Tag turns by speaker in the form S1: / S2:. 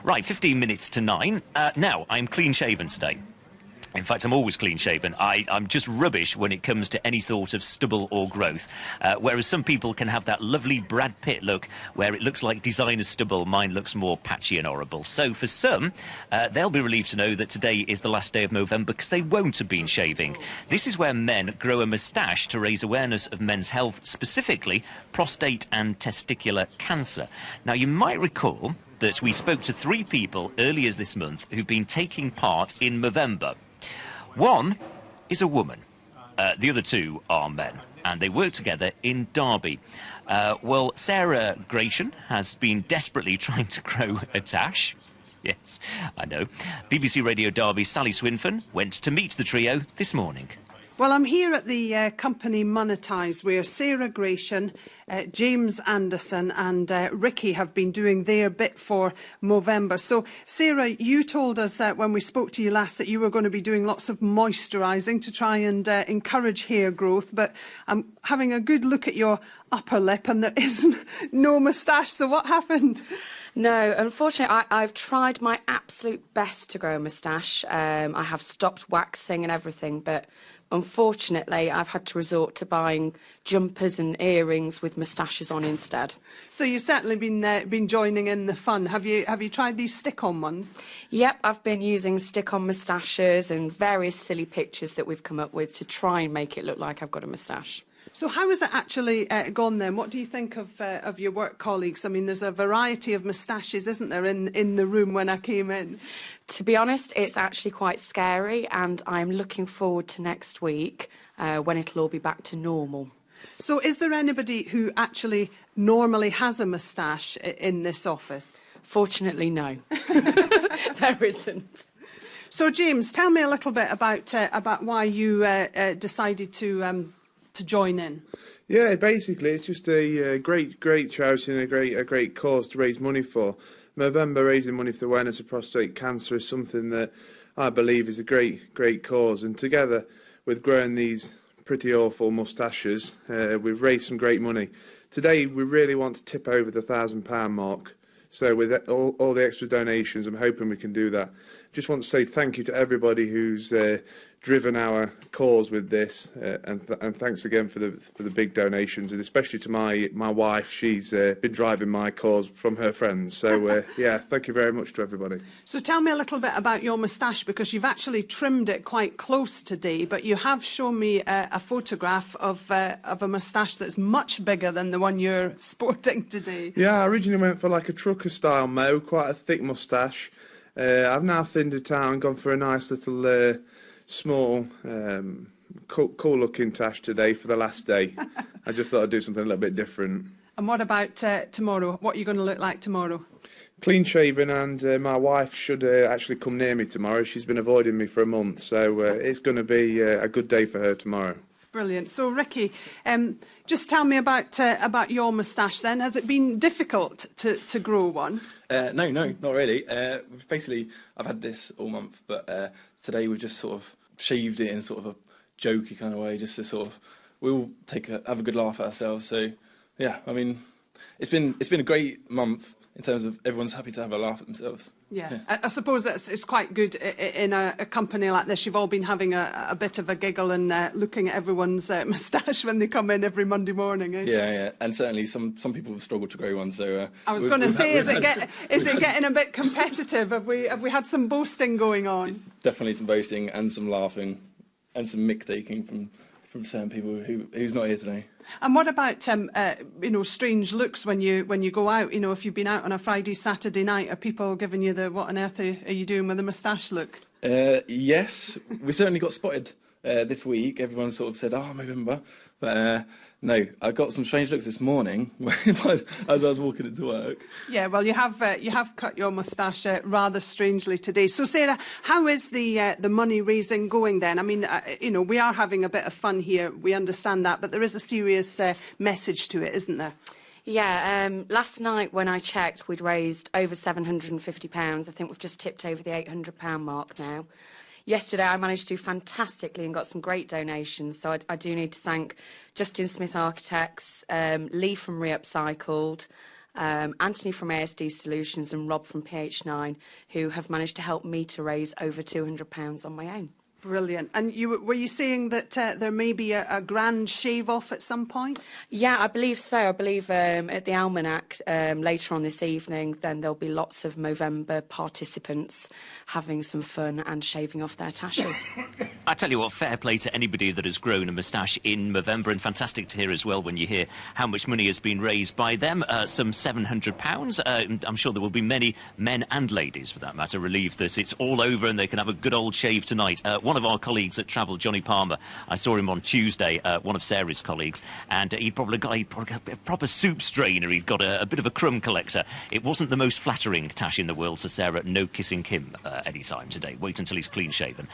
S1: Right, 15 minutes to 9. Now, I'm clean-shaven today. In fact, I'm always clean-shaven. I'm just rubbish when it comes to any sort of stubble or growth. Whereas some people can have that lovely Brad Pitt look where it looks like designer stubble. Mine looks more patchy and horrible. So for some, they'll be relieved to know that today is the last day of Movember because they won't have been shaving. This is where men grow a moustache to raise awareness of men's health, specifically prostate and testicular cancer. Now, you might recall that we spoke to 3 people earlier this month who've been taking part in Movember. One is a woman. The other 2 are men, and they work together in Derby. Well, Sara Gration has been desperately trying to grow a tash. Yes, I know. BBC Radio Derby's Sally Swinfen went to meet the trio this morning.
S2: Well, I'm here at the company Monetise, where Sara Gration, James Anderson and Ricky have been doing their bit for Movember. So, Sarah, you told us when we spoke to you last that you were going to be doing lots of moisturising to try and encourage hair growth, but I'm having a good look at your upper lip and there is no moustache, so what happened?
S3: No, unfortunately, I've tried my absolute best to grow a moustache. I have stopped waxing and everything, but unfortunately, I've had to resort to buying jumpers and earrings with moustaches on instead.
S2: So you've certainly been joining in the fun. Have you tried these stick-on ones?
S3: Yep, I've been using stick-on moustaches and various silly pictures that we've come up with to try and make it look like I've got a moustache.
S2: So how has it actually gone then? What do you think of your work colleagues? I mean, there's a variety of moustaches, isn't there, in the room when I came in?
S3: To be honest, it's actually quite scary, and I'm looking forward to next week when it'll all be back to normal.
S2: So is there anybody who actually normally has a moustache in this office?
S3: Fortunately, no. There isn't.
S2: So, James, tell me a little bit about why you decided to join in.
S4: Yeah, basically, it's just a great charity and a great cause to raise money for. Movember, raising money for the awareness of prostate cancer, is something that I believe is a great cause. And together with growing these pretty awful moustaches, we've raised some great money. Today, we really want to tip over the £1,000 mark. So with all the extra donations, I'm hoping we can do that. Just want to say thank you to everybody who's driven our cause with this, and thanks again for the big donations, and especially to my wife. She's been driving my cause from her friends. So yeah, thank you very much to everybody.
S2: So tell me a little bit about your moustache, because you've actually trimmed it quite close today, but you have shown me a photograph of a moustache that's much bigger than the one you're sporting today.
S4: Yeah, I originally went for like a trucker style mo, quite a thick moustache. I've now thinned it out and gone for a nice little small, cool-looking tash today for the last day. I just thought I'd do something a little bit different.
S2: And what about tomorrow? What are you going to look like tomorrow?
S4: Clean-shaven, and my wife should actually come near me tomorrow. She's been avoiding me for a month, so it's going to be a good day for her tomorrow.
S2: Brilliant. So, Ricky, just tell me about your moustache then. Has it been difficult to grow one?
S5: No, not really. Basically, I've had this all month, but today we've just sort of shaved it in sort of a jokey kind of way, just to sort of, we all have a good laugh at ourselves. So, yeah, I mean, it's been a great month in terms of everyone's happy to have a laugh at themselves.
S2: Yeah. I suppose it's quite good in a company like this. You've all been having a bit of a giggle and looking at everyone's moustache when they come in every Monday morning. Eh?
S5: Yeah, and certainly some people have struggled to grow one. So
S2: I was going to say, is it getting a bit competitive? Have we had some boasting going on?
S5: Definitely some boasting and some laughing and some mick taking from certain people who's not here today.
S2: And what about strange looks when you go out? You know, if you've been out on a Friday, Saturday night, are people giving you the "what on earth are you doing with a moustache" look?
S5: Yes, we certainly got spotted this week. Everyone sort of said, "Oh, Movember," but no, I got some strange looks this morning as I was walking into work.
S2: Yeah, well, you have cut your moustache rather strangely today. So, Sarah, how is the money raising going then? I mean, we are having a bit of fun here. We understand that, but there is a serious message to it, isn't there?
S3: Yeah, last night when I checked, we'd raised over £750. I think we've just tipped over the £800 mark now. Yesterday I managed to do fantastically and got some great donations, so I do need to thank Justin Smith Architects, Lee from Reupcycled, Anthony from ASD Solutions and Rob from PH9, who have managed to help me to raise over £200 on my own.
S2: Brilliant. And were you saying that there may be a grand shave-off at some point?
S3: Yeah, I believe so. I believe at the Almanac later on this evening, then there'll be lots of Movember participants having some fun and shaving off their tashes.
S1: I tell you what, fair play to anybody that has grown a moustache in Movember, and fantastic to hear as well when you hear how much money has been raised by them, some £700. I'm sure there will be many men and ladies, for that matter, relieved that it's all over and they can have a good old shave tonight. One of our colleagues at Travel, Johnny Palmer, I saw him on Tuesday, one of Sarah's colleagues, and he'd probably got a proper soup strainer. He'd got a bit of a crumb collector. It wasn't the most flattering tash in the world, so Sarah, no kissing him any time today. Wait until he's clean-shaven.